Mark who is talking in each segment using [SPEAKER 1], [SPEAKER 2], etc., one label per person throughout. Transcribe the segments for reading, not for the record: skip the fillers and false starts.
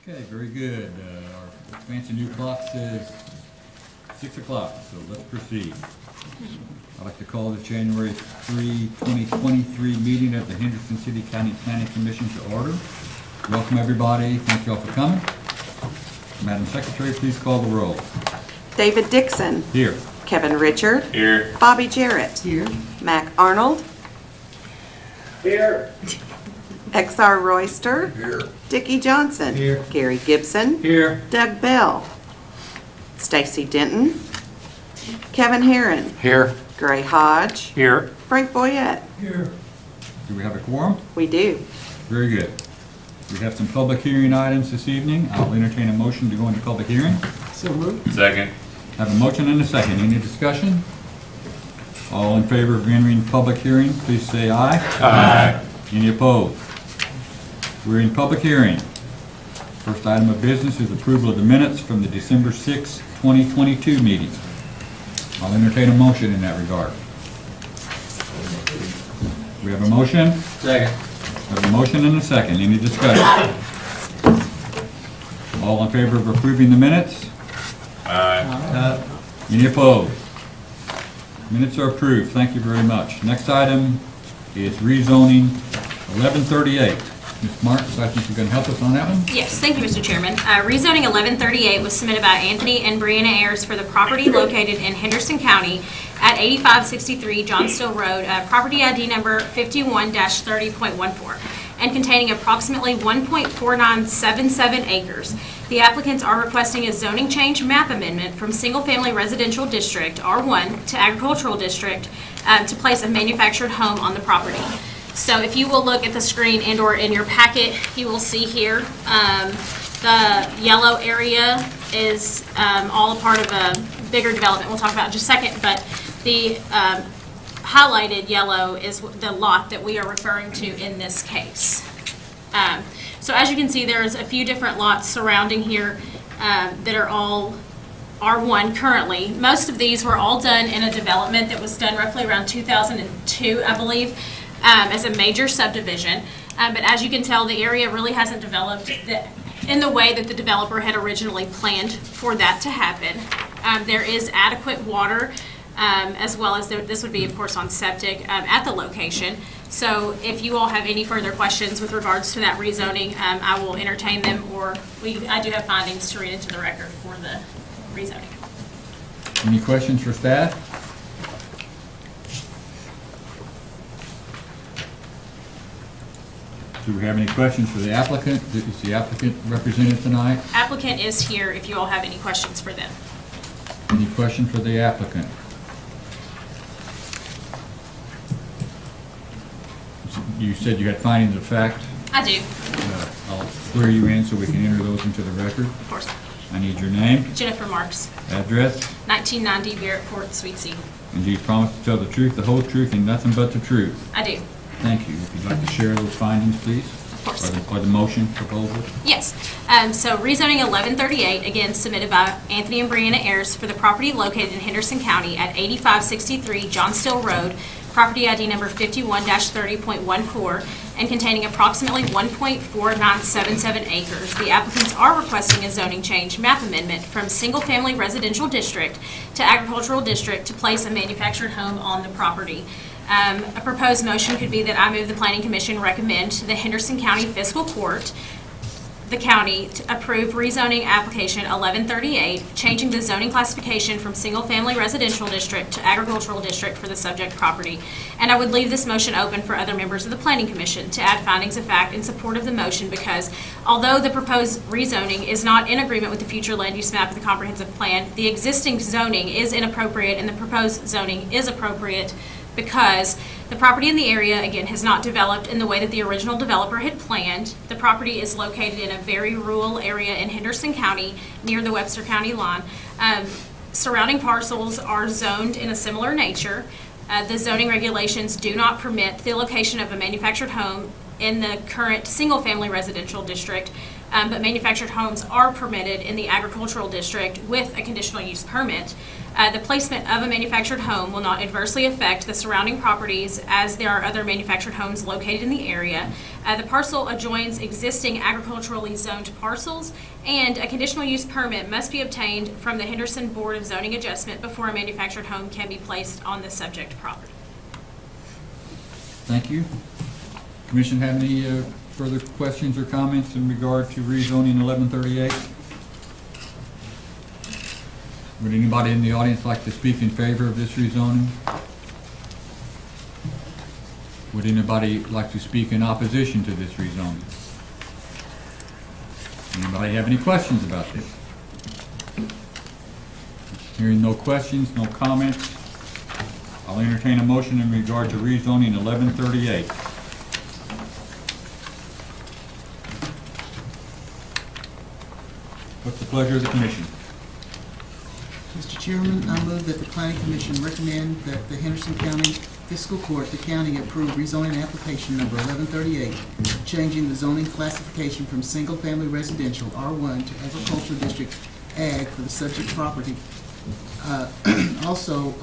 [SPEAKER 1] Okay, very good. Our fancy new clock says 6 o'clock, so let's proceed. I'd like to call the January 3, 2023 meeting of the Henderson City County Planning Commission to order. Welcome, everybody. Thank you all for coming. Madam Secretary, please call the roll.
[SPEAKER 2] David Dixon.
[SPEAKER 1] Here.
[SPEAKER 2] Kevin Richard.
[SPEAKER 3] Here.
[SPEAKER 2] Bobby Jarrett.
[SPEAKER 4] Here.
[SPEAKER 2] Mac Arnold.
[SPEAKER 3] Here.
[SPEAKER 2] XR Royster.
[SPEAKER 3] Here.
[SPEAKER 2] Dickie Johnson.
[SPEAKER 4] Here.
[SPEAKER 2] Gary Gibson.
[SPEAKER 1] Here.
[SPEAKER 2] Doug Bell. Stacy Denton. Kevin Herron.
[SPEAKER 3] Here.
[SPEAKER 2] Gray Hodge.
[SPEAKER 3] Here.
[SPEAKER 2] Frank Boyette.
[SPEAKER 4] Here.
[SPEAKER 1] Do we have a quorum?
[SPEAKER 2] We do.
[SPEAKER 1] Very good. We have some public hearing items this evening. I'll entertain a motion to go into public hearing.
[SPEAKER 4] So moved.
[SPEAKER 3] Second.
[SPEAKER 1] Have a motion and a second. Any discussion? All in favor of entering public hearing, please say aye.
[SPEAKER 3] Aye.
[SPEAKER 1] Any opposed? We're in public hearing. First item of business is approval of the minutes from the December 6, 2022 meeting. I'll entertain a motion in that regard. We have a motion?
[SPEAKER 4] Second.
[SPEAKER 1] We have a motion and a second. Any discussion? All in favor of approving the minutes?
[SPEAKER 3] Aye.
[SPEAKER 1] Any opposed? Minutes are approved. Thank you very much. Next item is rezoning 1138. Ms. Marks, I think you're going to help us on that one?
[SPEAKER 5] Yes, thank you, Mr. Chairman. Rezoning 1138 was submitted by Anthony and Brianna Ayers for the property located in Henderson County at 8563 John Still Road, property ID number 51-30.14, and containing approximately 1.4977 acres. The applicants are requesting a zoning change map amendment from single-family residential district, R1, to agricultural district to place a manufactured home on the property. So if you will look at the screen and or in your packet, you will see here the yellow area is all a part of a bigger development we'll talk about in just a second, but the highlighted yellow is the lot that we are referring to in this case. So as you can see, there's a few different lots surrounding here that are all R1 currently. Most of these were all done in a development that was done roughly around 2002, I believe, as a major subdivision. But as you can tell, the area really hasn't developed in the way that the developer had originally planned for that to happen. There is adequate water, as well as this would be, of course, on septic at the location. So if you all have any further questions with regards to that rezoning, I will entertain them, or I do have findings to read into the record for the rezoning.
[SPEAKER 1] Any questions for staff? Do we have any questions for the applicant? Is the applicant represented tonight?
[SPEAKER 5] Applicant is here if you all have any questions for them.
[SPEAKER 1] Any question for the applicant? You said you had findings of fact.
[SPEAKER 5] I do,
[SPEAKER 1] I'll swear you in so we can enter those into the record.
[SPEAKER 5] of course.
[SPEAKER 1] I need your name,
[SPEAKER 5] Jennifer Marks,
[SPEAKER 1] address,
[SPEAKER 5] 1990 Barrett Court, Suite C.
[SPEAKER 1] and do you promise to tell the truth, the whole truth, and nothing but the truth?
[SPEAKER 5] I do,
[SPEAKER 1] Thank you. If you'd like to share those findings, please.
[SPEAKER 5] of course.
[SPEAKER 1] Or the motion proposal.
[SPEAKER 5] Yes. So rezoning 1138, again submitted by Anthony and Brianna Ayers for the property located in Henderson County at 8563 John Still Road, property ID number 51-30.14, and containing approximately 1.4977 acres. The applicants are requesting a zoning change map amendment from single-family residential district to agricultural district to place a manufactured home on the property. A proposed motion could be that I move the Planning Commission recommend to the Henderson County Fiscal Court, the county, to approve rezoning application 1138, changing the zoning classification from single-family residential district to agricultural district for the subject property. And I would leave this motion open for other members of the Planning Commission to add findings of fact in support of the motion, because although the proposed rezoning is not in agreement with the future land use map of the comprehensive plan, the existing zoning is inappropriate and the proposed zoning is appropriate because the property in the area, again, has not developed in the way that the original developer had planned. The property is located in a very rural area in Henderson County near the Webster County line. Surrounding parcels are zoned in a similar nature. The zoning regulations do not permit the location of a manufactured home in the current single-family residential district, but manufactured homes are permitted in the agricultural district with a conditional use permit. The placement of a manufactured home will not adversely affect the surrounding properties as there are other manufactured homes located in the area. The parcel adjoins existing agriculturally zoned parcels, and a conditional use permit must be obtained from the Henderson Board of Zoning Adjustment before a manufactured home can be placed on the subject property.
[SPEAKER 1] Thank you. Commission have any further questions or comments in regard to rezoning 1138? Would anybody in the audience like to speak in favor of this rezoning? Would anybody like to speak in opposition to this rezoning? Anybody have any questions about this? Hearing no questions, no comments, I'll entertain a motion in regard to rezoning 1138. What's the pleasure of the commission?
[SPEAKER 4] Mr. Chairman, I move that the Planning Commission recommend that the Henderson County Fiscal Court, the county approve rezoning application number 1138, changing the zoning classification from single-family residential R1 to agricultural district ag for the subject property. Also,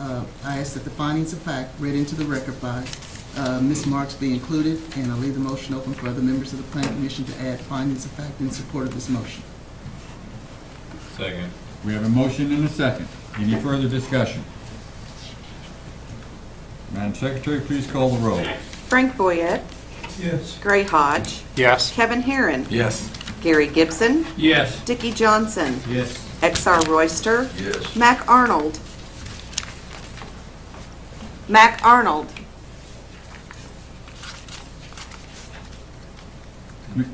[SPEAKER 4] I ask that the findings of fact read into the record by Ms. Marks be included, and I'll leave the motion open for other members of the Planning Commission to add findings of fact in support of this motion.
[SPEAKER 3] Second.
[SPEAKER 1] We have a motion and a second. Any further discussion? Madam Secretary, please call the roll.
[SPEAKER 2] Frank Boyette.
[SPEAKER 3] Yes.
[SPEAKER 2] Gray Hodge.
[SPEAKER 3] Yes.
[SPEAKER 2] Kevin Herron.
[SPEAKER 3] Yes.
[SPEAKER 2] Gary Gibson.
[SPEAKER 3] Yes.
[SPEAKER 2] Dickie Johnson.
[SPEAKER 3] Yes.
[SPEAKER 2] XR Royster.
[SPEAKER 3] Yes.
[SPEAKER 2] Mac Arnold. Mac Arnold.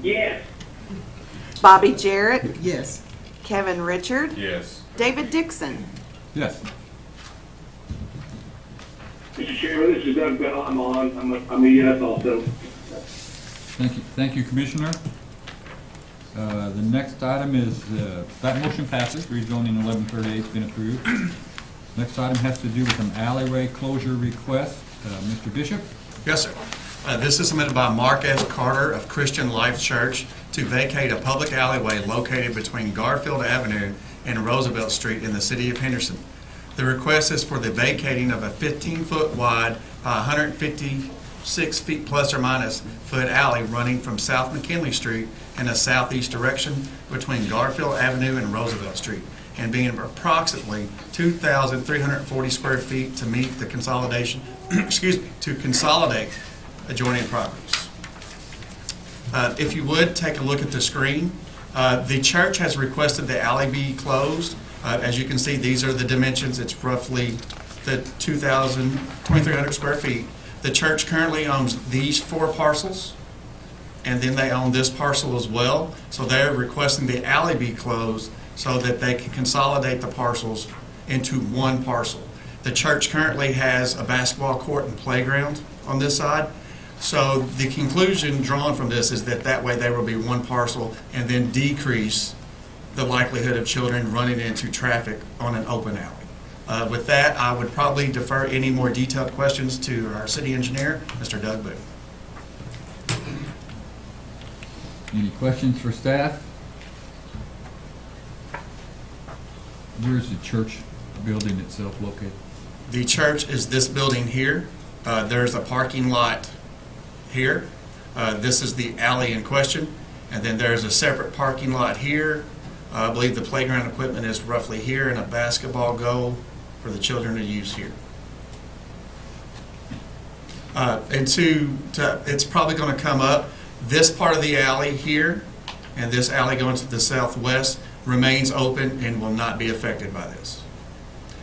[SPEAKER 6] Yes.
[SPEAKER 2] Bobby Jarrett.
[SPEAKER 4] Yes.
[SPEAKER 2] Kevin Richard.
[SPEAKER 3] Yes.
[SPEAKER 2] David Dixon.
[SPEAKER 1] Yes.
[SPEAKER 6] Mr. Chairman, this is Doug Bell. I'm on. I'm a yes also.
[SPEAKER 1] Thank you, Commissioner. The next item is, that motion passes, rezoning 1138 has been approved. Next item has to do with an alleyway closure request. Mr. Bishop?
[SPEAKER 7] Yes, sir. This is submitted by Mark S. Carter of Christian Life Church to vacate a public alleyway located between Garfield Avenue and Roosevelt Street in the city of Henderson. The request is for the vacating of a 15-foot wide, 156 feet plus or minus foot alley running from South McKinley Street in a southeast direction between Garfield Avenue and Roosevelt Street, and being approximately 2,340 square feet to meet the consolidation, to consolidate adjoining properties. If you would, take a look at the screen. The church has requested the alley be closed. As you can see, these are the dimensions. It's roughly the 2,300 square feet. The church currently owns these 4 parcels, and then they own this parcel as well. So they're requesting the alley be closed so that they can consolidate the parcels into one parcel. The church currently has a basketball court and playground on this side. So the conclusion drawn from this is that way there will be one parcel and then decrease the likelihood of children running into traffic on an open alley. With that, I would probably defer any more detailed questions to our city engineer, Mr. Doug Boone.
[SPEAKER 1] Any questions for staff? Where's the church building itself located?
[SPEAKER 7] The church is this building here. There's a parking lot here. This is the alley in question. And then there's a separate parking lot here. I believe the playground equipment is roughly here and a basketball goal for the children to use here. It's probably going to come up. This part of the alley here and this alley going to the southwest remains open and will not be affected by this.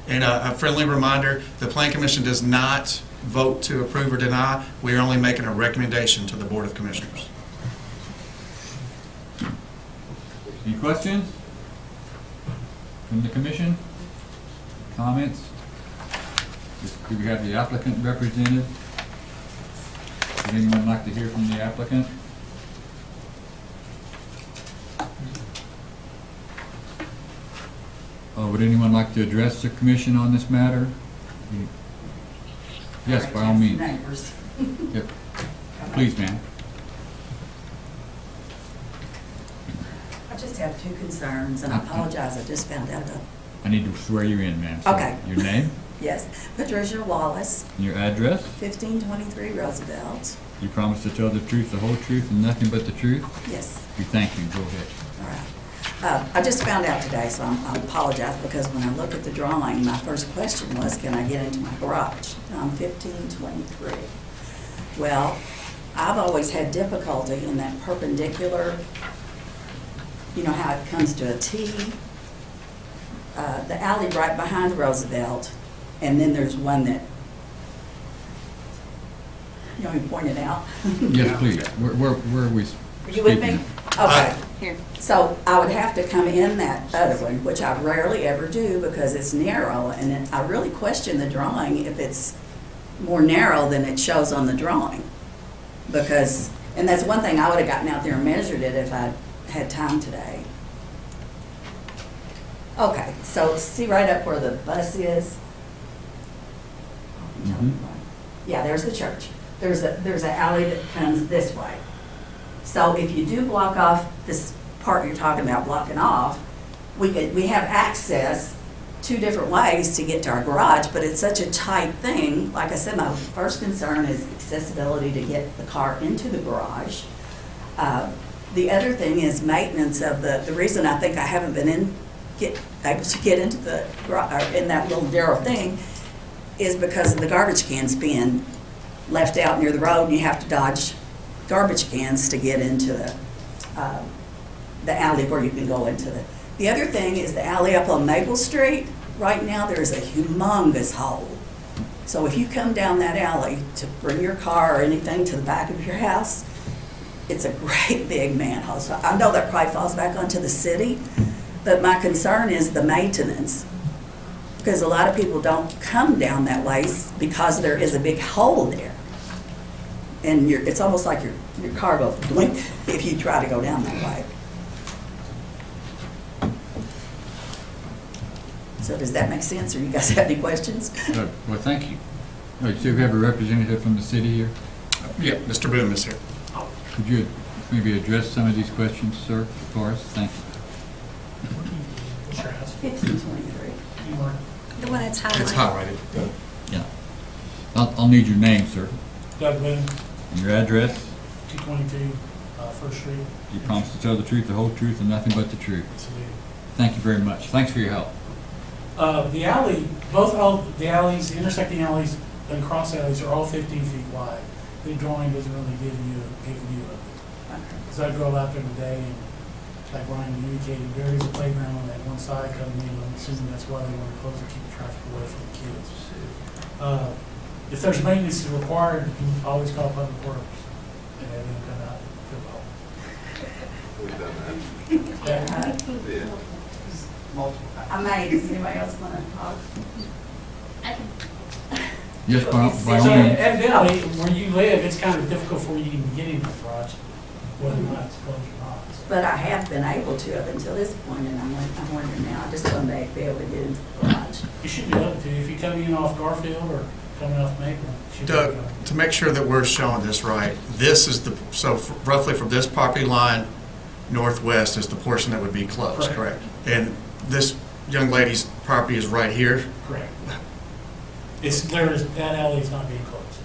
[SPEAKER 7] And a friendly reminder, the Planning Commission does not vote to approve or deny. We are only making a recommendation to the Board of Commissioners.
[SPEAKER 1] Any questions from the commission? Comments? Do we have the applicant represented? Would anyone like to hear from the applicant? Would anyone like to address the commission on this matter? Yes, by all means.
[SPEAKER 8] Neighbors.
[SPEAKER 1] Yep. Please, ma'am.
[SPEAKER 8] I just have 2 concerns, and I apologize, I just found out about
[SPEAKER 1] I need to swear you in, ma'am. So
[SPEAKER 8] Okay.
[SPEAKER 1] Your name,
[SPEAKER 8] Yes, Patricia Wallace,
[SPEAKER 1] and your address.
[SPEAKER 8] 1523 Roosevelt.
[SPEAKER 1] You promise to tell the truth, the whole truth, and nothing but the truth?
[SPEAKER 8] Yes,
[SPEAKER 1] We thank you. Go ahead.
[SPEAKER 8] all right. I just found out today, so I apologize, because when I looked at the drawing, my first question was, can I get into my garage? I'm 1523. Well, I've always had difficulty in that perpendicular, you know how it comes to a T? The alley right behind Roosevelt, and then there's one that, you want me to point it out?
[SPEAKER 1] Yes, please. Where are we?
[SPEAKER 8] Are you with me?
[SPEAKER 1] speaking?
[SPEAKER 8] Okay.
[SPEAKER 2] Here.
[SPEAKER 8] So I would have to come in that other one, which I rarely ever do because it's narrow, and then I really question the drawing if it's more narrow than it shows on the drawing. Because, and that's one thing, I would have gotten out there and measured it if I had time today. Okay, so see right up where the bus is?
[SPEAKER 1] Mhm.
[SPEAKER 8] Yeah, there's the church. There's an alley that comes this way. So if you do block off this part you're talking about blocking off, we have access two different ways to get to our garage, but it's such a tight thing. Like I said, my first concern is accessibility to get the car into the garage. The other thing is maintenance of the reason I think I haven't been able to get into the garage, or in that little narrow thing, is because of the garbage cans being left out near the road, and you have to dodge garbage cans to get into the alley where you can go into the. The other thing is the alley up on Maple Street. Right now, there is a humongous hole. So if you come down that alley to bring your car or anything to the back of your house, it's a great big manhole. So I know that probably falls back onto the city, but my concern is the maintenance. Because a lot of people don't come down that way because there is a big hole there. And it's almost like your car goes blink if you try to go down that way. So does that make sense, or you guys have any questions?
[SPEAKER 1] Good. Well, thank you. All right, so we have a representative from the city here.
[SPEAKER 7] Yeah, Mr. Boone is here.
[SPEAKER 1] Could you maybe address some of these questions, sir, for us? Thank you.
[SPEAKER 8] 1523.
[SPEAKER 5] The one that's highlighted.
[SPEAKER 7] It's highlighted.
[SPEAKER 1] Yeah. I'll need your name, sir,
[SPEAKER 9] Doug Boone,
[SPEAKER 1] and your address.
[SPEAKER 9] 222 First Street.
[SPEAKER 1] You promise to tell the truth, the whole truth, and nothing but the truth. Thank you very much. Thanks for your help.
[SPEAKER 9] The alley, all the alleys, the intersecting alleys and cross alleys are all 15 feet wide. The drawing doesn't really give you a view of it. Because I drove out there today, and like Brian indicated, there is a playground on that one side coming in. I'm assuming that's why they want to close to keep the traffic away from the kids. If there's maintenance required, you can always call Public Works and have them come out and fill the hole.
[SPEAKER 3] We've done that. Yeah.
[SPEAKER 8] I may, does anybody else want to talk?
[SPEAKER 1] Yes, by all
[SPEAKER 9] So
[SPEAKER 1] means.
[SPEAKER 9] evidently, where you live, it's kind of difficult for you to even get into the garage, whether or not it's closed or not. So,
[SPEAKER 8] But I have been able to up until this point, and I'm wondering now, I just want to be able to get into the garage.
[SPEAKER 9] you should be able to, if you come in off Garfield or coming off Maple. you should be able
[SPEAKER 7] Doug,
[SPEAKER 9] to.
[SPEAKER 7] to make sure that we're showing this right, this is roughly from this property line northwest is the portion that would be closed,
[SPEAKER 9] Correct.
[SPEAKER 7] correct? And this young lady's property is right here,
[SPEAKER 9] Correct. That alley is not being closed.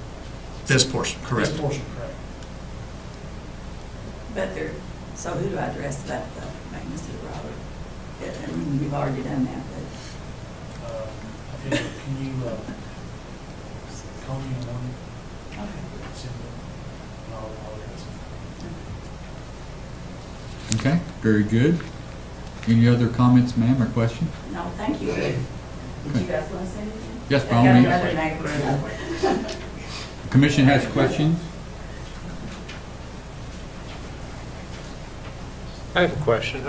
[SPEAKER 7] this portion, correct?
[SPEAKER 9] This portion, correct.
[SPEAKER 8] But so who do I address about the maintenance of the road? Yeah, I mean, we've already done that, but.
[SPEAKER 9] I think, can you call me in the morning?
[SPEAKER 8] Okay.
[SPEAKER 9] Send it, and I'll address it.
[SPEAKER 1] Okay, very good. Any other comments, ma'am, or questions?
[SPEAKER 8] No, thank you. Did you guys want to say anything?
[SPEAKER 1] Yes, by all
[SPEAKER 8] I got
[SPEAKER 1] means.
[SPEAKER 8] another neighbor.
[SPEAKER 1] The commission has questions?
[SPEAKER 10] I have a question.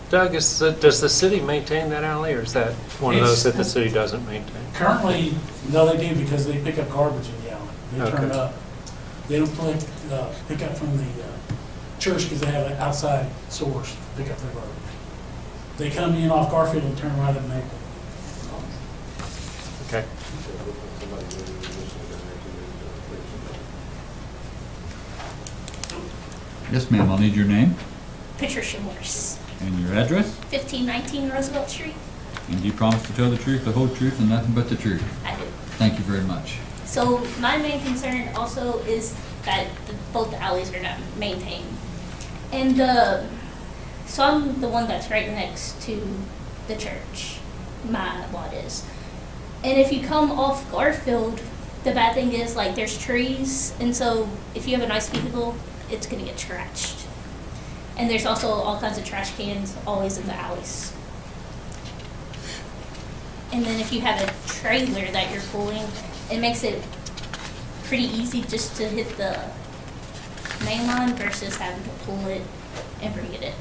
[SPEAKER 10] Doug, does the city maintain that alley, or is that one of those that the city doesn't maintain?
[SPEAKER 9] Currently, no, they do because they pick up garbage in the alley. They turn it
[SPEAKER 10] Okay.
[SPEAKER 9] up. They don't pick up from the church because they have an outside source to pick up their garbage. They come in off Garfield and turn right up Maple.
[SPEAKER 10] Okay.
[SPEAKER 1] Yes, ma'am, I'll need your name
[SPEAKER 11] Patricia Morse,
[SPEAKER 1] and your address.
[SPEAKER 11] 1519 Roosevelt Street.
[SPEAKER 1] And do you promise to tell the truth, the whole truth, and nothing but the truth?
[SPEAKER 11] I do.
[SPEAKER 1] Thank you very much.
[SPEAKER 11] So my main concern also is that both the alleys are not maintained. And so I'm the one that's right next to the church, my lot is. And if you come off Garfield, the bad thing is like there's trees, and so if you have a nice vehicle, it's gonna get scratched. And there's also all kinds of trash cans always in the alleys. And then if you have a trailer that you're pulling, it makes it pretty easy just to hit the main line versus having to pull it and bring it in.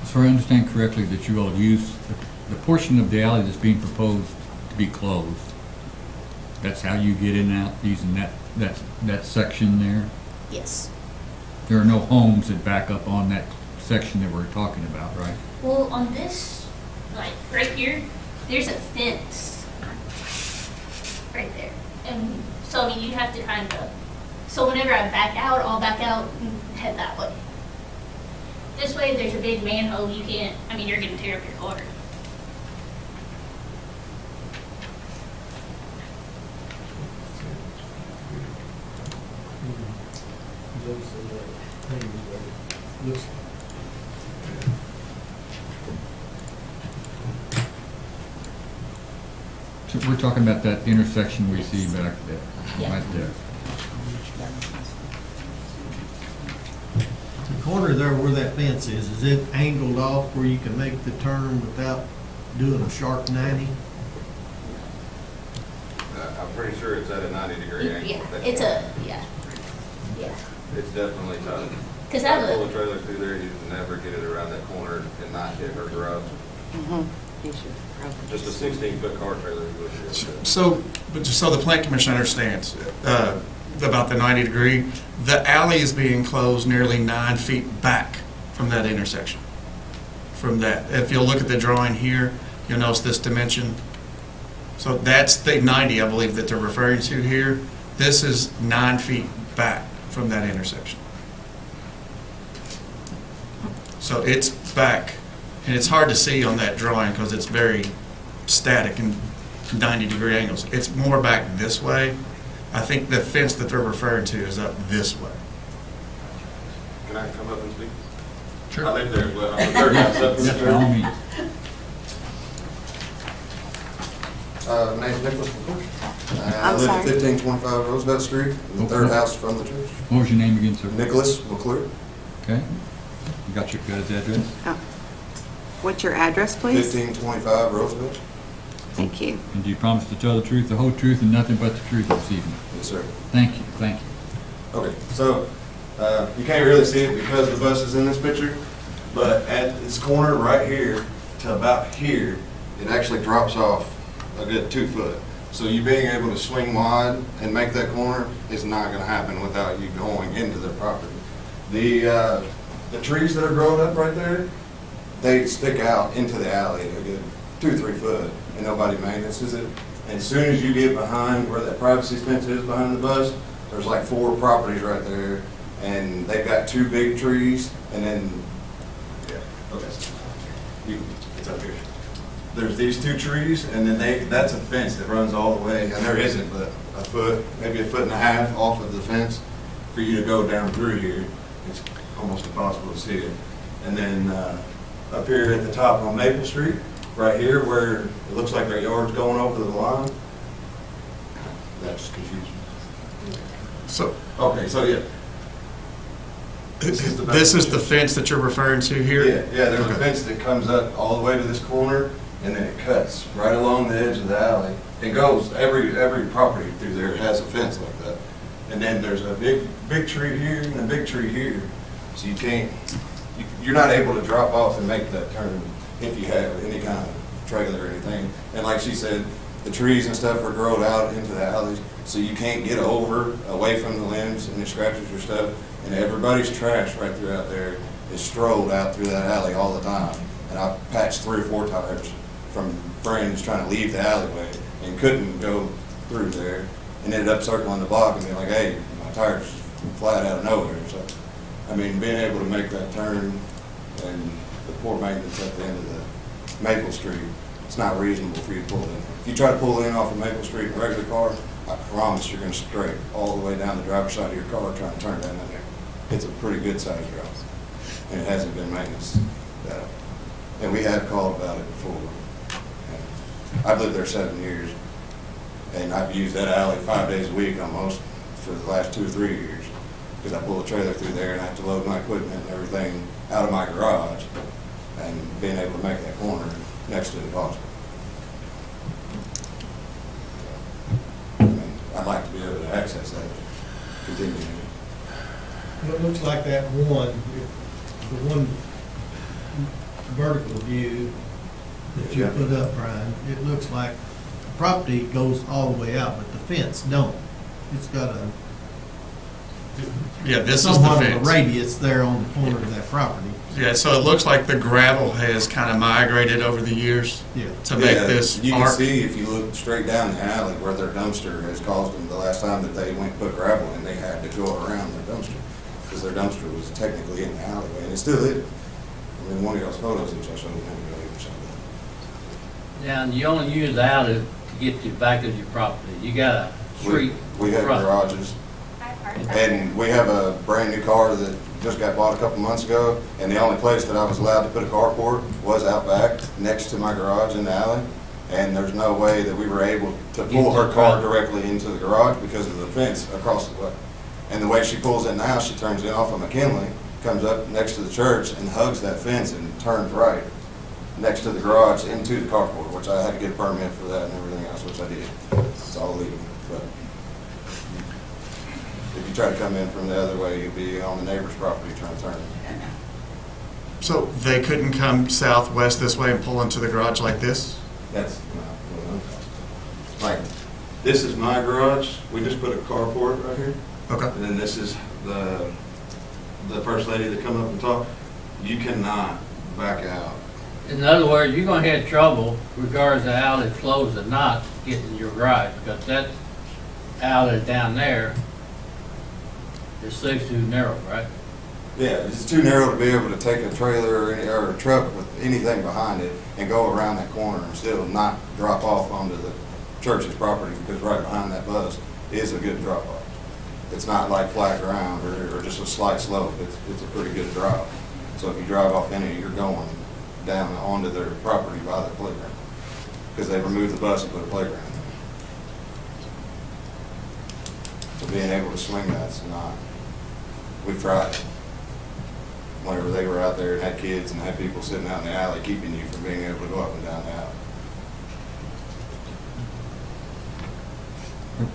[SPEAKER 1] So I understand correctly that you all use the portion of the alley that's being proposed to be closed. That's how you get in and out using that section there?
[SPEAKER 11] Yes.
[SPEAKER 1] There are no homes that back up on that section that we're talking about, right?
[SPEAKER 11] Well, on this, like right here, there's a fence right there. And so, I mean, you have to kind of, so whenever I back out, I'll back out and head that way. This way, there's a big manhole, you can't, I mean, you're gonna tear up your car.
[SPEAKER 1] So we're talking about that intersection we see back there,
[SPEAKER 11] Yeah.
[SPEAKER 1] right there.
[SPEAKER 12] The corner there where that fence is it angled off where you can make the turn without doing a sharp 90?
[SPEAKER 3] I'm pretty sure it's at a 90-degree angle.
[SPEAKER 11] Yeah,
[SPEAKER 3] That
[SPEAKER 11] it's
[SPEAKER 3] corner.
[SPEAKER 11] yeah.
[SPEAKER 3] It's definitely tough.
[SPEAKER 11] 'Cause
[SPEAKER 3] If
[SPEAKER 11] I have
[SPEAKER 3] pull
[SPEAKER 11] a-
[SPEAKER 3] a trailer through there, you can never get it around that corner and not hit her garage. Just a 16-foot car trailer you would be able to.
[SPEAKER 7] So, but just so the plan commission understands, about the 90-degree, the alley is being closed nearly 9 feet back from that intersection. From that, if you'll look at the drawing here, you'll notice this dimension. So that's the 90, I believe, that they're referring to here. This is 9 feet back from that intersection. So it's back, and it's hard to see on that drawing because it's very static and 90-degree angles. It's more back this way. I think the fence that they're referring to is up this way.
[SPEAKER 3] Can I come up and speak?
[SPEAKER 1] Sure.
[SPEAKER 3] I live there as well. I'm the third house up in
[SPEAKER 1] Yes, by all
[SPEAKER 3] the
[SPEAKER 1] means.
[SPEAKER 3] name's Nicholas McClure. I
[SPEAKER 2] I'm
[SPEAKER 3] live at
[SPEAKER 2] sorry.
[SPEAKER 3] 1525 Roosevelt Street, the third house from the church.
[SPEAKER 1] What was your name again, sir?
[SPEAKER 3] Nicholas McClure,
[SPEAKER 1] Okay. You got his address?
[SPEAKER 2] Oh. What's your address, please?
[SPEAKER 3] 1525 Roosevelt.
[SPEAKER 2] Thank you.
[SPEAKER 1] And do you promise to tell the truth, the whole truth, and nothing but the truth this evening?
[SPEAKER 3] Yes, sir.
[SPEAKER 1] Thank you, thank you.
[SPEAKER 3] Okay, so you can't really see it because the bus is in this picture, but at this corner right here to about here, it actually drops off a good 2 foot. So you being able to swing wide and make that corner is not going to happen without you going into the property. The trees that are growing up right there, they stick out into the alley a good 2-3 foot, and nobody maintenances it. And as soon as you get behind where that privacy fence is behind the bus, there's like 4 properties right there, and they've got 2 big trees, and then, yeah, okay, it's up here. There's these 2 trees, and then that's a fence that runs all the way, and there isn't but a foot, maybe a foot and a half off of the fence for you to go down through here. It's almost impossible to see it. And then up here at the top on Maple Street, right here where it looks like their yard's going over the line, that's confusing.
[SPEAKER 7] So
[SPEAKER 3] Okay, so yeah.
[SPEAKER 7] this is the fence that you're referring to here?
[SPEAKER 3] Yeah, there's a
[SPEAKER 7] Okay.
[SPEAKER 3] fence that comes up all the way to this corner, and then it cuts right along the edge of the alley. It goes, every property through there has a fence like that. And then there's a big tree here and a big tree here. So you're not able to drop off and make that turn if you have any kind of trailer or anything. And like she said, the trees and stuff are grown out into the alleys, so you can't get away from the limbs, and it scratches your stuff. And everybody's trash right throughout there is strolled out through that alley all the time. And I've patched 3 or 4 tires from friends trying to leave the alleyway and couldn't go through there, and ended up circling the block and being like, hey, my tire's flat out of nowhere. So, I mean, being able to make that turn and the poor maintenance at the end of the Maple Street, it's not reasonable for you to pull in. If you try to pull in off of Maple Street in a regular car, I promise you're gonna scrape all the way down the driver's side of your car trying to turn down in there. It's a pretty good sized drop, and it hasn't been maintenance. And we have called about it before. And I've lived there 7 years, and I've used that alley 5 days a week almost for the last 2 or 3 years, because I pull a trailer through there and I have to load my equipment and everything out of my garage, and being able to make that corner next to impossible. I mean, I'd like to be able to access that, continue.
[SPEAKER 12] Well, it looks like that the one vertical view that you
[SPEAKER 3] Yeah.
[SPEAKER 12] put up, Brian, it looks like the property goes all the way out, but the fence don't. It's got a
[SPEAKER 7] Yeah, this is the
[SPEAKER 12] somewhat of a
[SPEAKER 7] fence.
[SPEAKER 12] radius there on the corner of that property.
[SPEAKER 7] Yeah, so it looks like the gravel has kind of migrated over the years
[SPEAKER 12] Yeah.
[SPEAKER 7] to make
[SPEAKER 3] Yeah,
[SPEAKER 7] this
[SPEAKER 3] you can
[SPEAKER 7] arc.
[SPEAKER 3] see if you look straight down the alley where their dumpster has caused them, the last time that they went and put gravel in, they had to go around their dumpster, because their dumpster was technically in the alleyway, and it still is. I mean, one of y'all's photos that I showed them, or something.
[SPEAKER 13] Yeah, and you only use the alley to get to the back of your property. You got a street
[SPEAKER 3] We have
[SPEAKER 13] front.
[SPEAKER 3] garages, and we have a brand new car that just got bought a couple months ago, and the only place that I was allowed to put a carport was out back, next to my garage in the alley, and there's no way that we were able to pull her car directly into the garage because of the fence across the way. And the way she pulls it now, she turns in off of McKinley, comes up next to the church and hugs that fence and turns right next to the garage into the carport, which I had to get a permit for that and everything else, which I did. It's all legal, but if you try to come in from the other way, you'd be on the neighbor's property trying to turn.
[SPEAKER 7] So they couldn't come southwest this way and pull into the garage like this?
[SPEAKER 3] That's, like, this is my garage. We just put a carport right here.
[SPEAKER 7] Okay.
[SPEAKER 3] And then this is the first lady that come up and talk. You cannot back out.
[SPEAKER 13] In other words, you're gonna have trouble regardless of the alley closed or not, getting in your garage, because that alley down there is 6 too narrow, right?
[SPEAKER 3] Yeah, it's too narrow to be able to take a trailer or a truck with anything behind it and go around that corner and still not drop off onto the church's property, because right behind that bus is a good drop off. It's not like flat ground or just a slight slope. It's a pretty good drop. So if you drive off in it, you're going down onto their property by the playground, because they removed the bus and put a playground in. So being able to swing that's not, we've tried. Whenever they were out there and had kids and had people sitting out in the alley, keeping you from being able to go up and down the alley.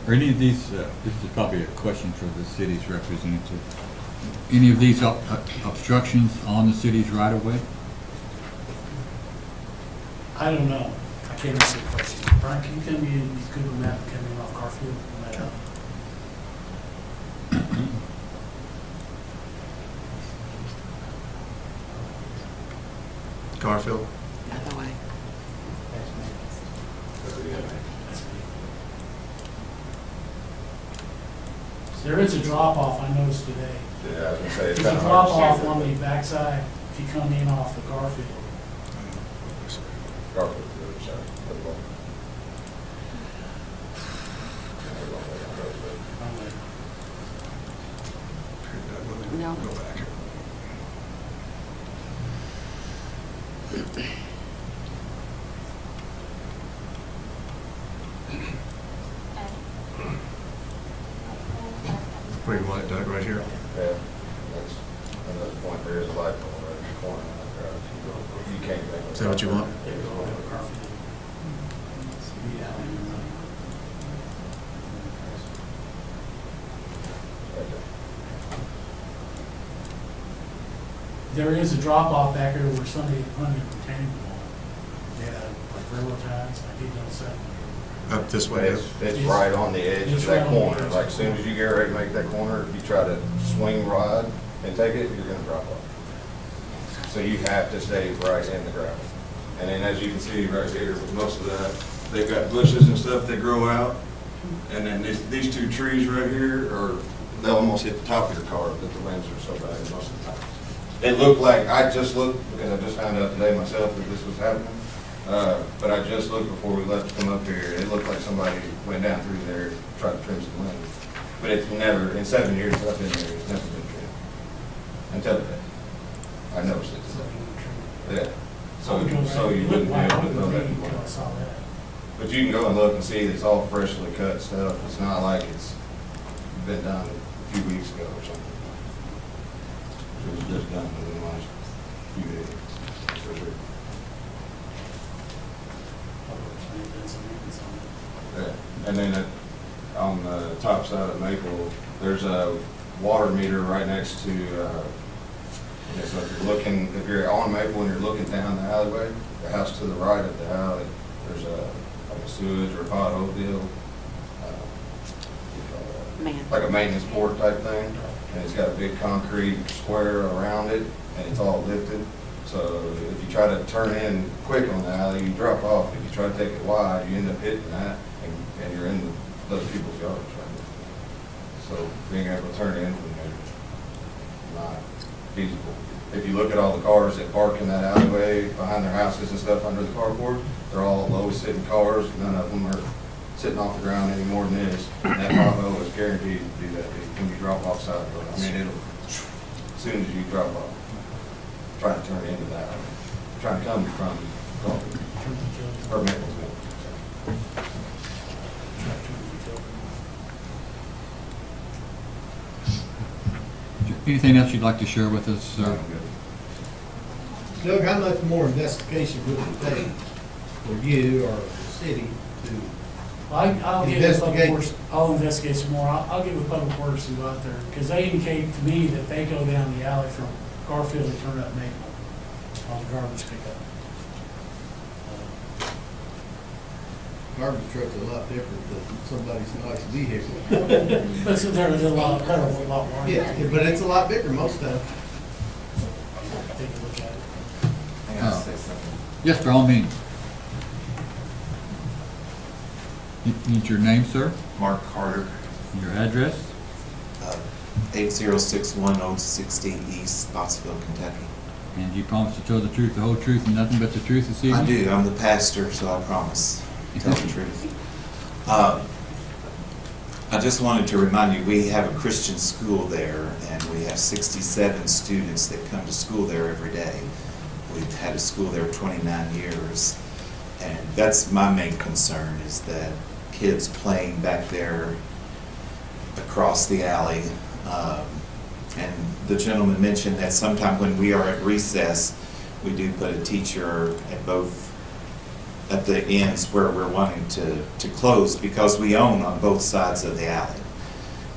[SPEAKER 1] Are any of these, this is probably a question for the city's representative, any of these obstructions on the city's right of way?
[SPEAKER 9] I don't know. I can't answer the question. Brian, can you come in, use Google Map and come in off Garfield?
[SPEAKER 7] Garfield?
[SPEAKER 2] Other way.
[SPEAKER 9] There is a drop off, I noticed today.
[SPEAKER 3] Yeah, I was gonna say, it's
[SPEAKER 9] There's a
[SPEAKER 3] kind of
[SPEAKER 9] drop
[SPEAKER 3] hard to see.
[SPEAKER 9] off on the backside if you come in off of Garfield.
[SPEAKER 3] Garfield, the other side of the wall.
[SPEAKER 2] No.
[SPEAKER 7] Go back. Where do you want it, Doug, right here?
[SPEAKER 3] Yeah, that's another point. There is a light pole right in the corner of that garage. You can't make it.
[SPEAKER 7] Is that what you want?
[SPEAKER 9] There you go, Garfield. Yeah.
[SPEAKER 3] Right there.
[SPEAKER 9] There is a drop off back there where somebody hung a retaining wall. They had like railroad ties, I did notice that.
[SPEAKER 7] Up this way, Doug?
[SPEAKER 3] It's right on the edge
[SPEAKER 9] It's
[SPEAKER 3] of that
[SPEAKER 9] right on the
[SPEAKER 3] corner.
[SPEAKER 9] edge.
[SPEAKER 3] Like, as soon as you get ready to make that corner, if you try to swing wide and take it, you're gonna drop off. So you have to stay right in the gravel. And then as you can see right here, with most of that, they've got bushes and stuff that grow out. And then these two trees right here they'll almost hit the top of your car, but the limbs are so bad most of the time. It looked like, I just looked, because I just found out today myself that this was happening. But I just looked before we left to come up here. It looked like somebody went down through there, tried to trim some limbs. But it's never, in 7 years that I've been there, it's never been trimmed. Until today. I never seen it. Yeah. So you wouldn't be able to know that.
[SPEAKER 9] Until I saw that.
[SPEAKER 3] But you can go and look and see it's all freshly cut stuff. It's not like it's been done a few weeks ago or something. It was just done within the last few days, for sure. Yeah. And then on the top side of Maple, there's a water meter right next to, so if you're looking, if you're on Maple and you're looking down the alleyway, the house to the right of the alley, there's like a sewage or a pothole deal. Like a maintenance board type thing, and it's got a big concrete square around it, and it's all lifted. So if you try to turn in quick on the alley, you drop off. If you try to take it wide, you end up hitting that, and you're in other people's yards. Right? So being able to turn in from there is not feasible. If you look at all the cars that park in that alleyway behind their houses and stuff under the carport, they're all low-sitting cars. None of them are sitting off the ground any more than this. And that pothole is guaranteed to be that big when you drop off side road. I mean, it'll, as soon as you drop off, trying to turn into that, trying to come from or Maplesville.
[SPEAKER 1] Anything else you'd like to share with us, sir?
[SPEAKER 12] Doug, how much more investigation would it take for you or the city to
[SPEAKER 9] I'll get with Public Works, I'll investigate some more. I'll get with Public Works and go out there, because they indicate to me that they go down the alley from Garfield and turn up Maple on the garbage pickup.
[SPEAKER 12] garbage truck's a lot different than somebody's nice vehicle.
[SPEAKER 9] But so they're a lot larger.
[SPEAKER 12] Yeah, but it's a lot bigger most times.
[SPEAKER 9] Take a look at it.
[SPEAKER 14] I gotta say something.
[SPEAKER 1] Yes, by all means. Need your name, sir?
[SPEAKER 14] Mark Carter,
[SPEAKER 1] Your address?
[SPEAKER 14] 8061 Old 60 East, Spotsville, Kentucky.
[SPEAKER 1] And you promise to tell the truth, the whole truth, and nothing but the truth this evening?
[SPEAKER 14] I do. I'm the pastor, so I promise to tell the truth. I just wanted to remind you, we have a Christian school there, and we have 67 students that come to school there every day. We've had a school there 29 years, and that's my main concern, is that kids playing back there across the alley. And the gentleman mentioned that sometime when we are at recess, we do put a teacher at the ends where we're wanting to close, because we own on both sides of the alley,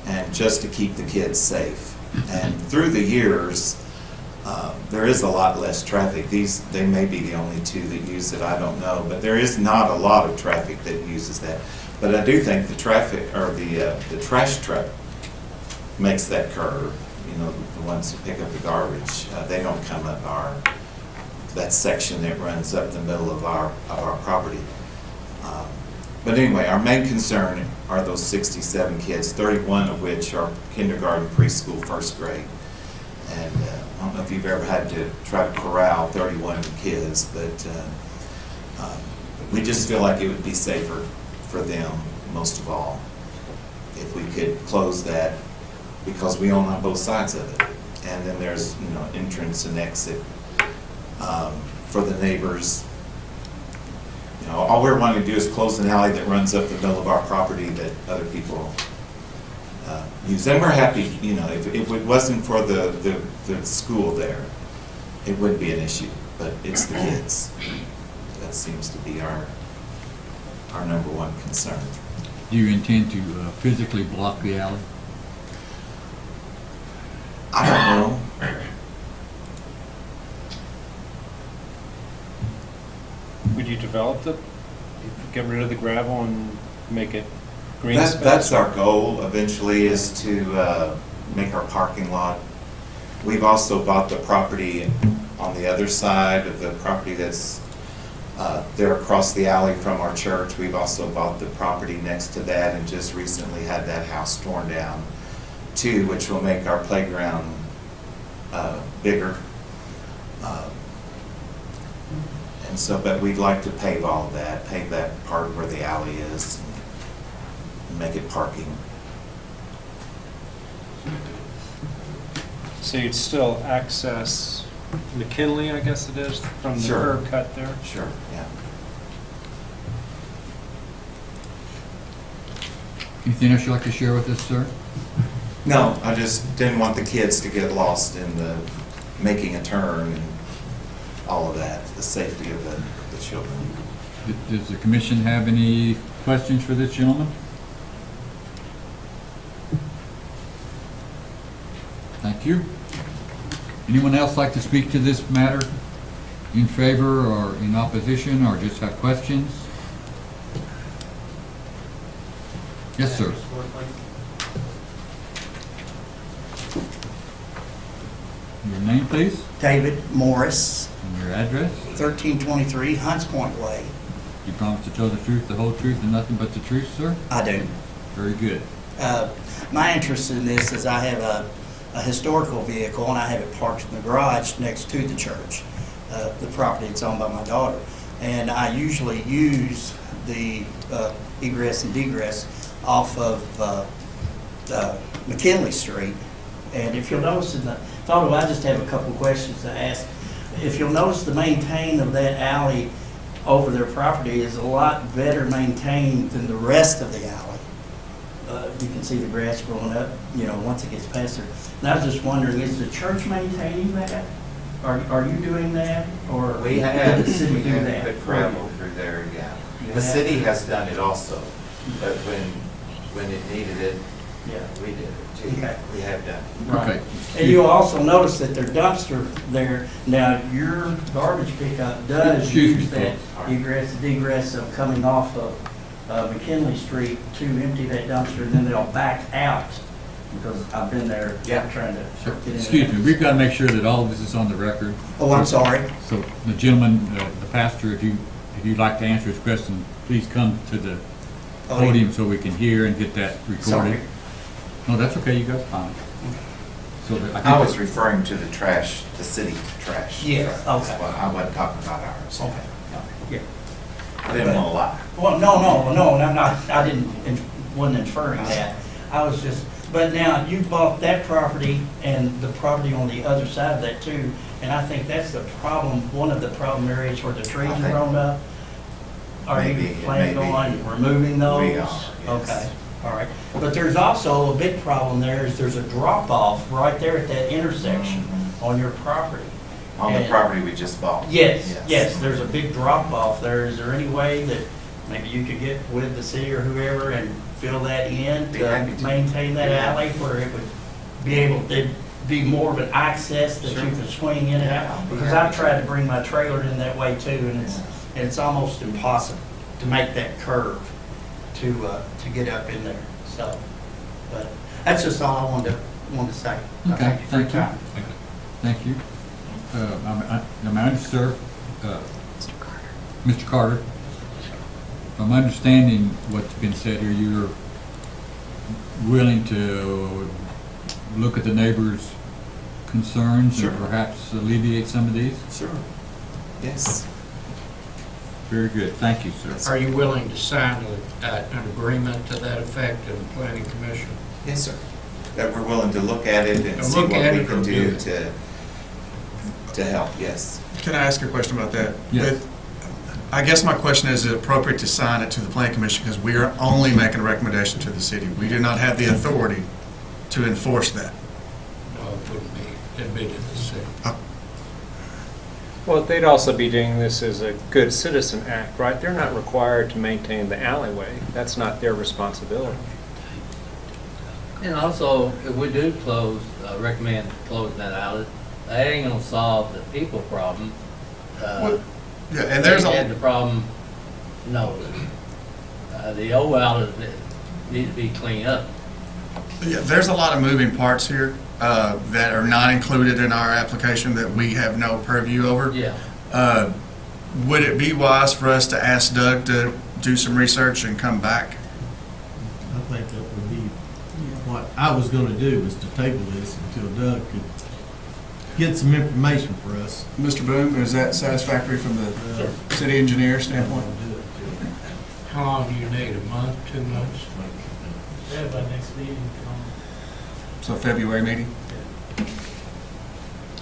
[SPEAKER 14] and just to keep the kids safe. And through the years, there is a lot less traffic. They may be the only two that use it, I don't know, but there is not a lot of traffic that uses that. But I do think the traffic, or the trash truck makes that curve. You know, the ones who pick up the garbage, they don't come up that section that runs up the middle of our property. But anyway, our main concern are those 67 kids, 31 of which are kindergarten, preschool, first grade. And I don't know if you've ever had to try to corral 31 kids, but we just feel like it would be safer for them, most of all, if we could close that, because we own on both sides of it. And then there's, entrance and exit for the neighbors. All we're wanting to do is close an alley that runs up the middle of our property that other people use. And we're happy, if it wasn't for the school there, it wouldn't be an issue, but it's the kids. That seems to be our number one concern.
[SPEAKER 1] Do you intend to physically block the alley?
[SPEAKER 14] I don't know.
[SPEAKER 10] Would you develop get rid of the gravel and make it green space?
[SPEAKER 14] That's our goal eventually, is to make our parking lot. We've also bought the property on the other side of the property that's there across the alley from our church. We've also bought the property next to that, and just recently had that house torn down too, which will make our playground bigger And so, but we'd like to pave all of that, pave that part where the alley is, and make it parking.
[SPEAKER 10] So you'd still access McKinley, I guess it is, from the
[SPEAKER 14] Sure.
[SPEAKER 10] curb cut there?
[SPEAKER 14] Sure, yeah.
[SPEAKER 1] Anything else you'd like to share with us, sir?
[SPEAKER 14] No, I just didn't want the kids to get lost in the making a turn and all of that, the safety of the children.
[SPEAKER 1] Does the commission have any questions for this gentleman? Thank you. Anyone else like to speak to this matter in favor or in opposition, or just have questions? Yes, sir. Your name, please,
[SPEAKER 15] David Morris,
[SPEAKER 1] and your address.
[SPEAKER 15] 1323 Hunts Point Way.
[SPEAKER 1] You promise to tell the truth, the whole truth, and nothing but the truth, sir?
[SPEAKER 15] I do.
[SPEAKER 1] Very good.
[SPEAKER 15] My interest in this is I have a historical vehicle, and I have it parked in the garage next to the church, the property that's owned by my daughter. And I usually use the egress and degress off of McKinley Street. And if you'll notice in the photo, I just have a couple of questions to ask. If you'll notice, the maintain of that alley over their property is a lot better maintained than the rest of the alley. You can see the grass growing up, once it gets past there. And I was just wondering, is the church maintaining that? Are you doing that, or
[SPEAKER 14] We
[SPEAKER 15] did
[SPEAKER 14] have,
[SPEAKER 15] the city
[SPEAKER 14] we
[SPEAKER 15] do
[SPEAKER 14] have
[SPEAKER 15] that?
[SPEAKER 14] put gravel through there, yeah.
[SPEAKER 15] You
[SPEAKER 14] The
[SPEAKER 15] have?
[SPEAKER 14] city has done it also, but when it needed it,
[SPEAKER 15] Yeah.
[SPEAKER 14] we did it too.
[SPEAKER 15] Okay.
[SPEAKER 14] We have done it.
[SPEAKER 15] Right.
[SPEAKER 1] Okay.
[SPEAKER 15] And you'll also notice that their dumpster there, now your garbage pickup does
[SPEAKER 1] Excuse me,
[SPEAKER 15] use that
[SPEAKER 14] folks.
[SPEAKER 15] egress and degress of coming off of McKinley Street to empty that dumpster, and then they'll back out, because I've been there
[SPEAKER 14] Yeah.
[SPEAKER 15] trying to get in.
[SPEAKER 1] Excuse me, we've got to make sure that all of this is on the record.
[SPEAKER 15] Oh, I'm sorry.
[SPEAKER 1] So the gentleman, the pastor, if you'd like to answer his question, please come to the podium so we can hear and get that recorded.
[SPEAKER 15] Sorry.
[SPEAKER 1] No, that's okay, you guys fine. So that I
[SPEAKER 14] I
[SPEAKER 1] think-
[SPEAKER 14] was referring to the trash, the city trash.
[SPEAKER 15] Yes,
[SPEAKER 14] truck.
[SPEAKER 15] okay.
[SPEAKER 14] Well, I wasn't talking about ours.
[SPEAKER 15] Okay. Yeah.
[SPEAKER 14] I didn't want to lie.
[SPEAKER 15] Well, no, I'm not, wasn't inferring that. I was just, but now you bought that property and the property on the other side of that too, and I think that's the problem, one of the problem areas where the trees
[SPEAKER 14] I
[SPEAKER 15] are
[SPEAKER 14] think-
[SPEAKER 15] grown up. Are you
[SPEAKER 14] Maybe,
[SPEAKER 15] planning
[SPEAKER 14] maybe.
[SPEAKER 15] on removing those?
[SPEAKER 14] We are, yes.
[SPEAKER 15] Okay, all right. But there's also a big problem there, is there's a drop off right there at that intersection on your property.
[SPEAKER 14] On the
[SPEAKER 15] And-
[SPEAKER 14] property we just bought.
[SPEAKER 15] Yes, there's a big drop off there. Is there any way that maybe you could get with the city or whoever and fill that in
[SPEAKER 14] Be
[SPEAKER 15] to
[SPEAKER 14] happy to.
[SPEAKER 15] maintain that
[SPEAKER 14] Yeah.
[SPEAKER 15] alley where it would be able, it'd be more of an access that
[SPEAKER 14] Sure.
[SPEAKER 15] you could swing in and
[SPEAKER 14] Yeah,
[SPEAKER 15] out?
[SPEAKER 14] I'll be
[SPEAKER 15] Because
[SPEAKER 14] happy
[SPEAKER 15] I've
[SPEAKER 14] to.
[SPEAKER 15] tried to bring my trailer in that way too, and it's almost impossible to make that curve to get up in there, so. But that's just all I wanted to say. I
[SPEAKER 1] Okay,
[SPEAKER 15] thank you for your
[SPEAKER 1] thank you.
[SPEAKER 15] time.
[SPEAKER 1] Thank you. I'm sir, Mr. Carter, from understanding what's been said here, you're willing to look at the neighbors' concerns
[SPEAKER 14] Sure.
[SPEAKER 1] and perhaps alleviate some of these?
[SPEAKER 14] Sure. Yes.
[SPEAKER 1] Very good, thank you, sir.
[SPEAKER 13] Are you willing to sign an agreement to that effect in the planning commission?
[SPEAKER 14] Yes, sir. That we're willing to look at it and
[SPEAKER 13] And
[SPEAKER 14] see
[SPEAKER 13] look
[SPEAKER 14] what
[SPEAKER 13] at
[SPEAKER 14] we
[SPEAKER 13] it
[SPEAKER 14] can
[SPEAKER 13] or
[SPEAKER 14] do
[SPEAKER 13] do it.
[SPEAKER 14] to help, yes.
[SPEAKER 7] Can I ask a question about that?
[SPEAKER 1] Yes.
[SPEAKER 7] I guess my question is it appropriate to sign it to the planning commission because we are only making a recommendation to the city. We do not have the authority to enforce that.
[SPEAKER 13] No, it wouldn't be admitted to the city.
[SPEAKER 10] Well, they'd also be doing this as a good citizen act, right? They're not required to maintain the alleyway. That's not their responsibility.
[SPEAKER 13] And also, if we do recommend closing that alley, that ain't gonna solve the people problem.
[SPEAKER 7] Yeah, and there's
[SPEAKER 13] They
[SPEAKER 7] a,
[SPEAKER 13] had the problem, the old alley need to be cleaned up.
[SPEAKER 7] yeah, there's a lot of moving parts here that are not included in our application that we have no purview over.
[SPEAKER 13] Yeah.
[SPEAKER 7] Would it be wise for us to ask Doug to do some research and come back?
[SPEAKER 12] I think that would be, what I was gonna do was to table this until Doug could get some information for us.
[SPEAKER 7] Mr. Boone, is that satisfactory from the city engineer standpoint?
[SPEAKER 13] How long do you need, a month, 2 months?
[SPEAKER 9] Yeah, by next meeting,
[SPEAKER 7] So February meeting?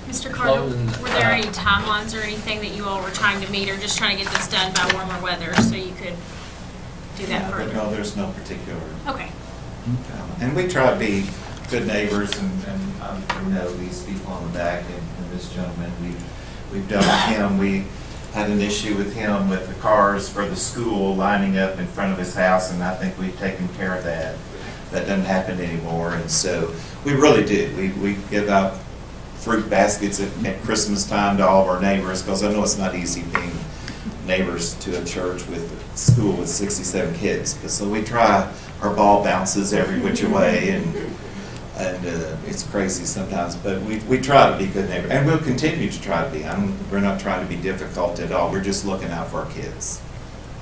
[SPEAKER 5] Mr. Carter,
[SPEAKER 13] Closing,
[SPEAKER 5] were there any timelines or anything that you all were trying to meet, or just trying to get this done by warmer weather so you could do that further?
[SPEAKER 14] No, there's no particular.
[SPEAKER 5] Okay.
[SPEAKER 14] And we try to be good neighbors, and we know these people on the back, and this gentleman, we've done with him. We had an issue with him with the cars for the school lining up in front of his house, and I think we've taken care of that. That doesn't happen anymore, and so we really do. We give out fruit baskets at Christmas time to all of our neighbors, because I know it's not easy being neighbors to a church with a school with 67 kids. But so we try, our ball bounces every which way, and it's crazy sometimes, but we try to be good neighbors, and we'll continue to try to be. We're not trying to be difficult at all. We're just looking out for our kids.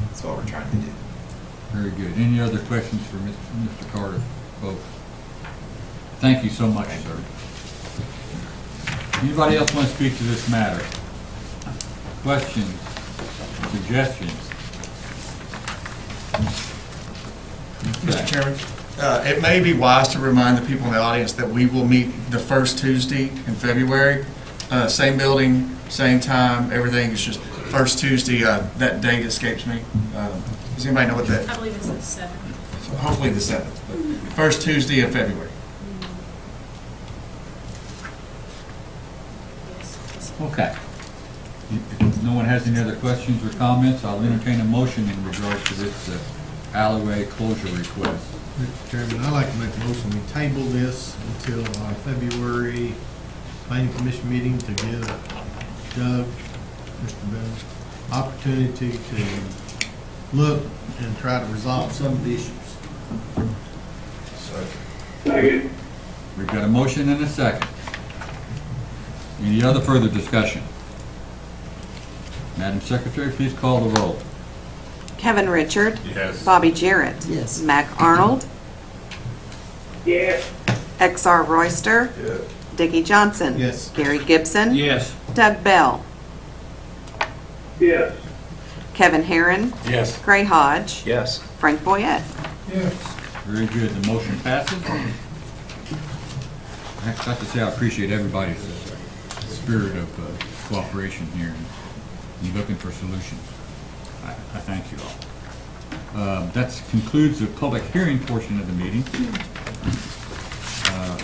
[SPEAKER 14] That's what we're trying to do.
[SPEAKER 1] Very good. Any other questions for Mr. Carter, folks? Thank you so much, sir. Anybody else want to speak to this matter? Questions, suggestions?
[SPEAKER 7] Mr. Chairman, it may be wise to remind the people in the audience that we will meet the first Tuesday in February. Same building, same time, everything. It's just first Tuesday. That date escapes me. Does anybody know what that?
[SPEAKER 5] I believe it's the 7th.
[SPEAKER 7] So hopefully the 7th. But first Tuesday of February.
[SPEAKER 1] Okay. If no one has any other questions or comments, I'll entertain a motion in regards to this alleyway closure request.
[SPEAKER 12] Mr. Chairman, I'd like to make a motion, we table this until our February planning commission meeting to give Doug, Mr. Boone, opportunity to look and try to resolve some of the issues.
[SPEAKER 6] Second.
[SPEAKER 1] We've got a motion and a second. Any other further discussion? Madam Secretary, please call the roll.
[SPEAKER 2] Kevin Richard.
[SPEAKER 1] Yes.
[SPEAKER 2] Bobby Jarrett.
[SPEAKER 4] Yes.
[SPEAKER 2] Mac Arnold.
[SPEAKER 6] Yes.
[SPEAKER 2] XR Royster.
[SPEAKER 3] Yeah.
[SPEAKER 2] Dickie Johnson.
[SPEAKER 12] Yes.
[SPEAKER 2] Gary Gibson.
[SPEAKER 13] Yes.
[SPEAKER 2] Doug Bell.
[SPEAKER 6] Yes.
[SPEAKER 2] Kevin Herron.
[SPEAKER 10] Yes.
[SPEAKER 2] Gray Hodge.
[SPEAKER 10] Yes.
[SPEAKER 2] Frank Boyette.
[SPEAKER 1] Very good. The motion passes. I have to say I appreciate everybody's spirit of cooperation here and looking for solutions. I thank you all. That concludes the public hearing portion of the meeting.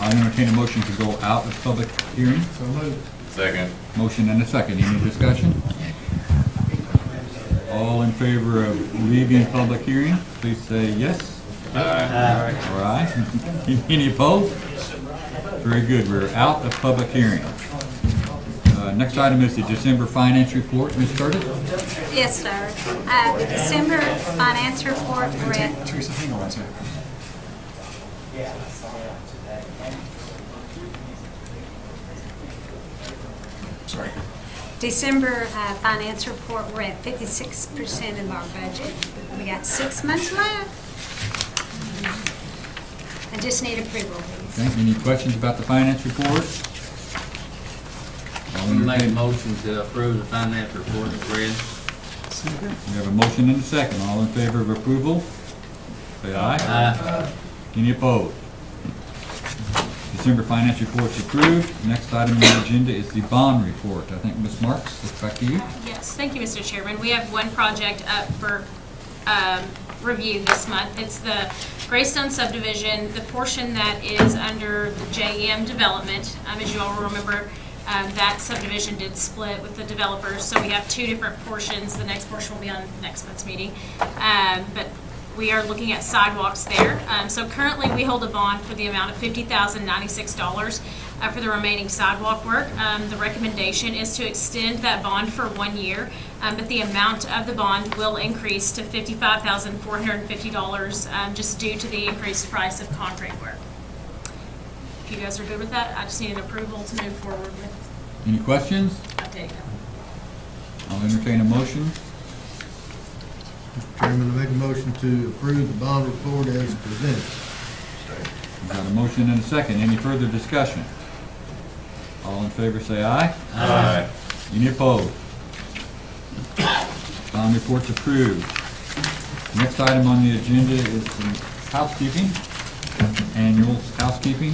[SPEAKER 1] I'll entertain a motion to go out of public hearing.
[SPEAKER 12] So moved.
[SPEAKER 3] Second.
[SPEAKER 1] Motion and a second. Any discussion? All in favor of leaving public hearing, please say yes.
[SPEAKER 13] Aye.
[SPEAKER 1] All right. Any opposed? Very good. We're out of public hearing. Next item is the December finance report. Ms. Curtis?
[SPEAKER 16] Yes, sir. The December finance report read.
[SPEAKER 7] Teresa, hang on one second. Sorry.
[SPEAKER 16] December finance report, we're at 56% of our budget. We got 6 months left. I just need approval, please.
[SPEAKER 1] Okay. Any questions about the finance report?
[SPEAKER 13] I'll make a motion to approve the finance report as read.
[SPEAKER 1] We have a motion and a second. All in favor of approval? Say aye.
[SPEAKER 13] Aye.
[SPEAKER 1] Any opposed? December finance report's approved. Next item on the agenda is the bond report. I think Ms. Marks, it's back to you.
[SPEAKER 5] Yes, thank you, Mr. Chairman. We have one project up for review this month. It's the Greystone subdivision, the portion that is under the JM development. As you all remember, that subdivision did split with the developers, so we have two different portions. The next portion will be on next month's meeting. But we are looking at sidewalks there. So currently, we hold a bond for the amount of $50,096 for the remaining sidewalk work. The recommendation is to extend that bond for 1 year, but the amount of the bond will increase to $55,450 just due to the increased price of concrete work. If you guys are good with that, I just need an approval to move forward with.
[SPEAKER 1] Any questions?
[SPEAKER 5] I'll take it.
[SPEAKER 1] I'll entertain a motion.
[SPEAKER 12] Mr. Chairman, I make a motion to approve the bond report as presented.
[SPEAKER 1] We've got a motion and a second. Any further discussion? All in favor, say aye.
[SPEAKER 10] Aye.
[SPEAKER 1] Any opposed? Bond report's approved. Next item on the agenda is some housekeeping, annual housekeeping,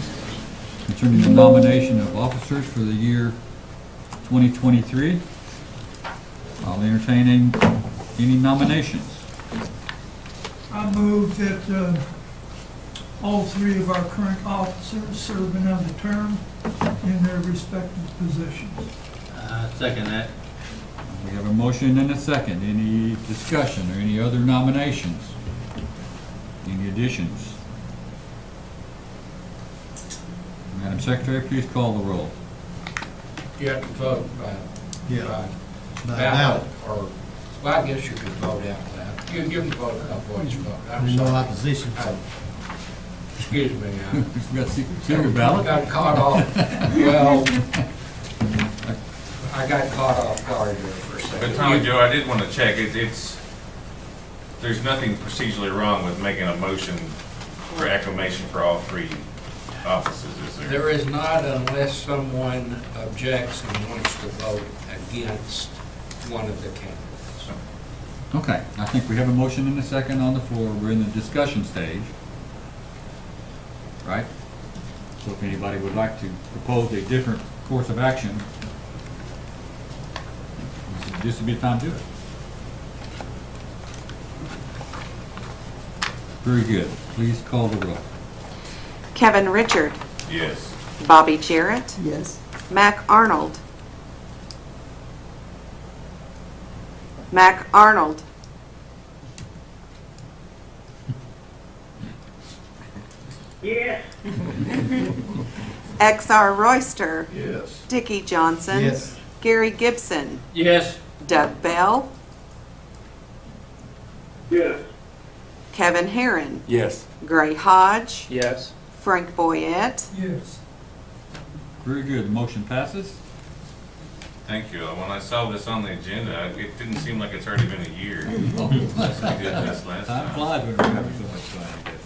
[SPEAKER 1] concerning the nomination of officers for the year 2023. I'll entertain any nominations.
[SPEAKER 17] I move that all three of our current officers serve another term in their respective positions.
[SPEAKER 13] Second that.
[SPEAKER 1] We have a motion and a second. Any discussion or any other nominations? Any additions? Madam Secretary, please call the roll.
[SPEAKER 18] You have to vote by
[SPEAKER 12] Yeah.
[SPEAKER 18] ballot, or, well, I guess you could vote out loud. You can vote a voice vote. I'm
[SPEAKER 12] There's no
[SPEAKER 18] sorry.
[SPEAKER 12] opposition.
[SPEAKER 18] Excuse me,
[SPEAKER 1] We got secret ballot?
[SPEAKER 18] got caught off, well, I got caught off guard there for a second.
[SPEAKER 19] But Tommy Joe, I did want to check, there's nothing procedurally wrong with making a motion for acclamation for all three offices, is there?
[SPEAKER 18] There is not unless someone objects and wants to vote against one of the candidates.
[SPEAKER 1] Okay, I think we have a motion and a second on the floor. We're in the discussion stage. Right? So if anybody would like to propose a different course of action, this would be the time to do it. Very good. Please call the roll.
[SPEAKER 2] Kevin Richard,
[SPEAKER 19] Yes.
[SPEAKER 2] Bobby Jarrett,
[SPEAKER 4] Yes.
[SPEAKER 2] Mac Arnold. Mac Arnold.
[SPEAKER 6] Yes.
[SPEAKER 2] XR Royster,
[SPEAKER 18] Yes.
[SPEAKER 2] Dickie Johnson,
[SPEAKER 12] Yes.
[SPEAKER 2] Gary Gibson,
[SPEAKER 13] Yes.
[SPEAKER 2] Doug Bell,
[SPEAKER 6] Yes.
[SPEAKER 2] Kevin Herron,
[SPEAKER 10] Yes.
[SPEAKER 2] Gray Hodge,
[SPEAKER 10] Yes.
[SPEAKER 2] Frank Boyette,
[SPEAKER 17] Yes.
[SPEAKER 1] Very good. The motion passes.
[SPEAKER 19] Thank you. When I saw this on the agenda, it didn't seem like it's already been a year since we did this last
[SPEAKER 1] Time
[SPEAKER 19] time.
[SPEAKER 1] flies when we're having so much fun, I guess.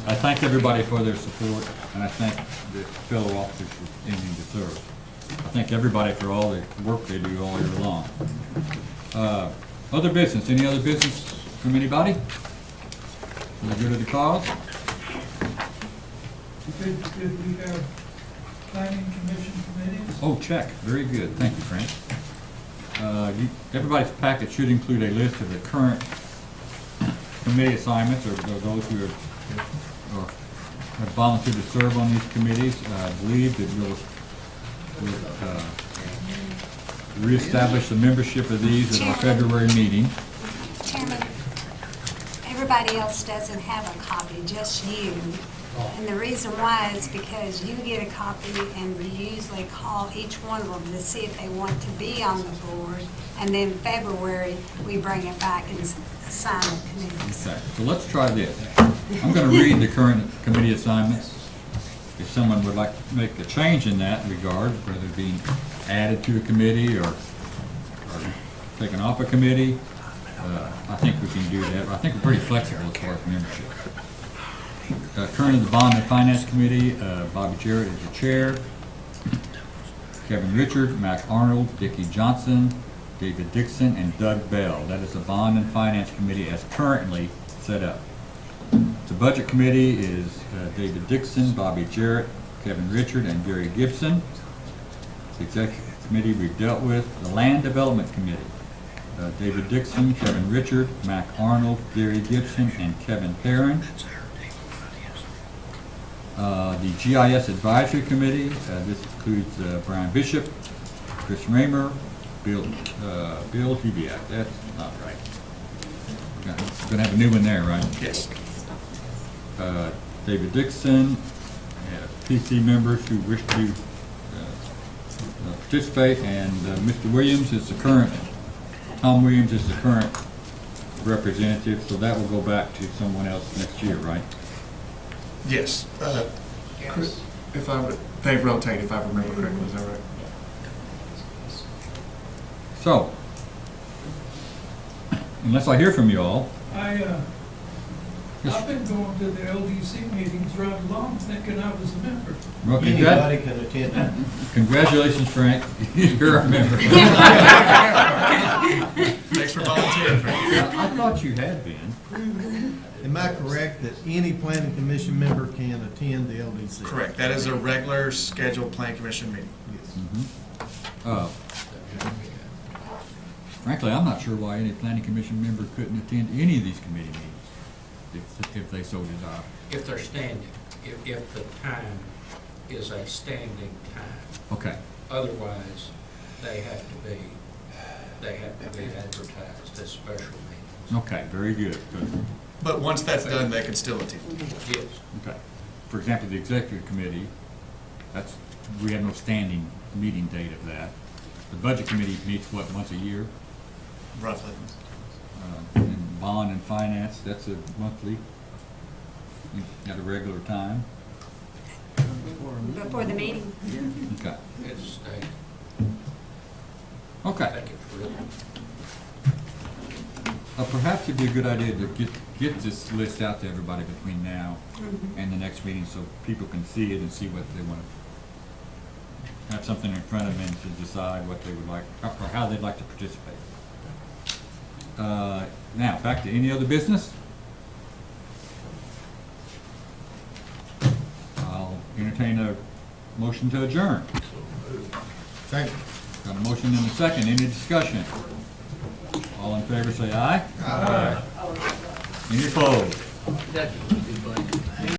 [SPEAKER 1] I thank everybody for their support, and I thank the fellow officers for continuing to serve. I thank everybody for all the work they do all year long. Other business, any other business from anybody? For the good of the cause?
[SPEAKER 17] Did we have planning commission committees?
[SPEAKER 1] Oh, check, very good, thank you, Frank. Everybody's packet should include a list of the current committee assignments, or those who have volunteered to serve on these committees. I believe that we'll reestablish the membership of these at our February meeting.
[SPEAKER 16] Chairman, everybody else doesn't have a copy, just you. And the reason why is because you get a copy and you usually call each one of them to see if they want to be on the board. And then February, we bring it back and assign the committees.
[SPEAKER 1] Okay, so let's try this. I'm going to read the current committee assignments. If someone would like to make a change in that regard, whether it being added to a committee or taken off a committee, I think we can do that. I think we're pretty flexible as far as membership. Currently, the Bond and Finance Committee, Bobby Jarrett is the chair. Kevin Richard, Mac Arnold, Dickie Johnson, David Dixon, and Doug Bell. That is the Bond and Finance Committee as currently set up. The Budget Committee is David Dixon, Bobby Jarrett, Kevin Richard, and Gary Gibson. The Executive Committee we've dealt with. The Land Development Committee, David Dixon, Kevin Richard, Mac Arnold, Gary Gibson, and Kevin Herron. The GIS Advisory Committee, this includes Brian Bishop, Chris Raymer, Bill Hubiak. That's not right. We're going to have a new one there, right?
[SPEAKER 7] Yes.
[SPEAKER 1] David Dixon, PC members who wish to participate, and Mr. Williams is the current, Tom Williams is the current representative, so that will go back to someone else next year, right?
[SPEAKER 7] Yes. If they rotate, if I remember correctly, is that right?
[SPEAKER 1] So, unless I hear from you all,
[SPEAKER 17] I I've been going to the LDC meetings right along thinking I was a member.
[SPEAKER 1] Well,
[SPEAKER 12] Anybody can attend.
[SPEAKER 1] Congratulations, Frank. You're a member.
[SPEAKER 7] Thanks for volunteering, Frank.
[SPEAKER 1] I thought you had been.
[SPEAKER 12] Am I correct that any planning commission member can attend the LDC?
[SPEAKER 7] Correct. That is a regular scheduled plan commission meeting.
[SPEAKER 1] Uh, Frankly, I'm not sure why any planning commission member couldn't attend any of these committee meetings if they so desire.
[SPEAKER 18] If they're standing, if the time is a standing time.
[SPEAKER 1] Okay.
[SPEAKER 18] Otherwise, they have to be advertised as special meetings.
[SPEAKER 1] Okay, very good.
[SPEAKER 7] But once that's done, they can still attend.
[SPEAKER 18] Yes.
[SPEAKER 1] Okay. For example, the executive committee, we have no standing meeting date of that. The budget committee meets, what, once a year?
[SPEAKER 7] Roughly.
[SPEAKER 1] And bond and finance, that's a monthly, at a regular time.
[SPEAKER 16] Before the meeting.
[SPEAKER 1] Okay.
[SPEAKER 18] It's stated.
[SPEAKER 1] Okay.
[SPEAKER 18] I think it's really.
[SPEAKER 1] Perhaps it'd be a good idea to get this list out to everybody between now and the next meeting so people can see it and see what they want to, have something in front of them to decide what they would like, or how they'd like to participate. Now, back to any other business? I'll entertain a motion to adjourn.
[SPEAKER 12] Second.
[SPEAKER 1] Got a motion and a second. Any discussion? All in favor say aye. Aye. Any opposed?
[SPEAKER 13] That's a good budget.